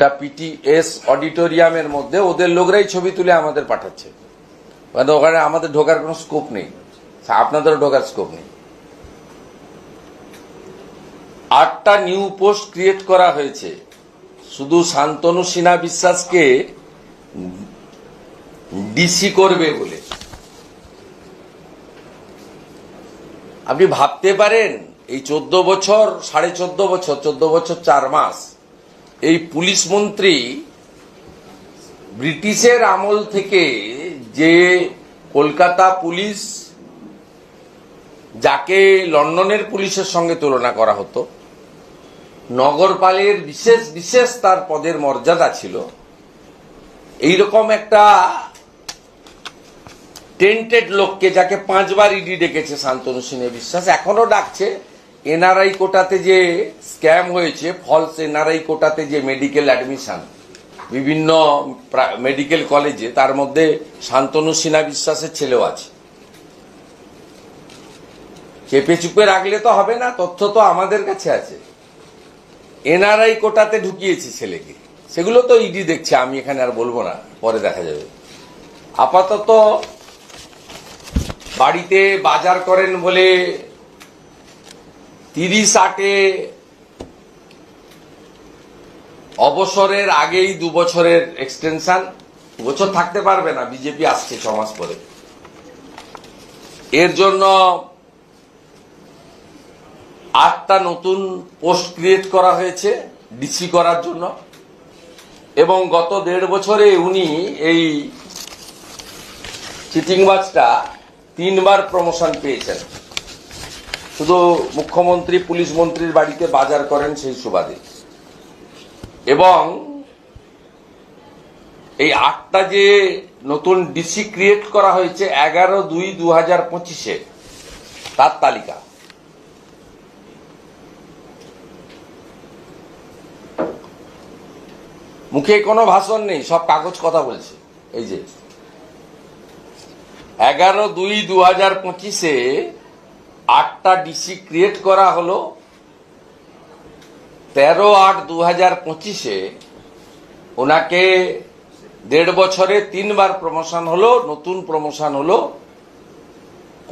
ওটা পিটিএস অডিটোরিয়ামের মধ্যে ওদের লোকরাই ছবি তুলে আমাদের পাঠাচ্ছে, মানে ওখানে আমাদের ঢোকার কোনো স্কোপ নেই, আপনাদেরও ঢোকার স্কোপ নেই। 8টা নিউ পোস্ট ক্রিয়েট করা হয়েছে শুধু শান্তনু সিনহা বিশ্বাসকে ডিসি করবে বলে। আপনি ভাবতে পারেন এই 14 বছর 14.5 বছর 14 বছর 4 মাস এই পুলিশ মন্ত্রী ব্রিটিশের আমল থেকে যে কলকাতা পুলিশ, যাকে লন্ডনের পুলিশের সঙ্গে তুলনা করা হতো, নগরপালের বিশেষ বিশেষ তার পদের মর্যাদা ছিল, এইরকম একটা টেন্টেড লোককে, যাকে 5 বার ইডি ডেকেছে শান্তনু সিনহা বিশ্বাস, এখনো ডাকছে। এনআরআই কোটাতে যে স্ক্যাম হয়েছে, ফলস এনআরআই কোটাতে যে মেডিকেল অ্যাডমিশন বিভিন্ন মেডিকেল কলেজে, তার মধ্যে শান্তনু সিনহা বিশ্বাসের ছেলেও আছে। চেপে চুপে রাখলে তো হবে না, তথ্য তো আমাদের কাছে আছে। এনআরআই কোটাতে ঢুকিয়েছে ছেলেকে, সেগুলো তো ইডি দেখছে, আমি এখানে আর বলবো না, পরে দেখা যাবে। আপাতত বাড়িতে বাজার করেন বলে 30-8 অবসরের আগেই 2 বছরের এক্সটেনশন। 2 বছর থাকতে পারবে না, বিজেপি আসছে 6 মাস পরে। এর জন্য 8টা নতুন পোস্ট ক্রিয়েট করা হয়েছে ডিসি করার জন্য, এবং গত 1.5 বছরে উনি এই চিটিংবাজটা 3 বার প্রমোশন পেয়েছেন, শুধু মুখ্যমন্ত্রী পুলিশ মন্ত্রীর বাড়িতে বাজার করেন সেই সুবাদে। এবং এই 8টা যে নতুন ডিসি ক্রিয়েট করা হয়েছে 11/2/2025 তার তালিকা। মুখে কোনো ভাষণ নেই, সব কাগজ কথা বলছে। এই যে 11/2/2025 8টা ডিসি ক্রিয়েট করা হলো। 13/8/2025 ওনাকে 1.5 বছরে 3 বার প্রমোশন হলো, নতুন প্রমোশন হলো,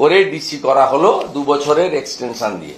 করে ডিসি করা হলো 2 বছরের এক্সটেনশন দিয়ে।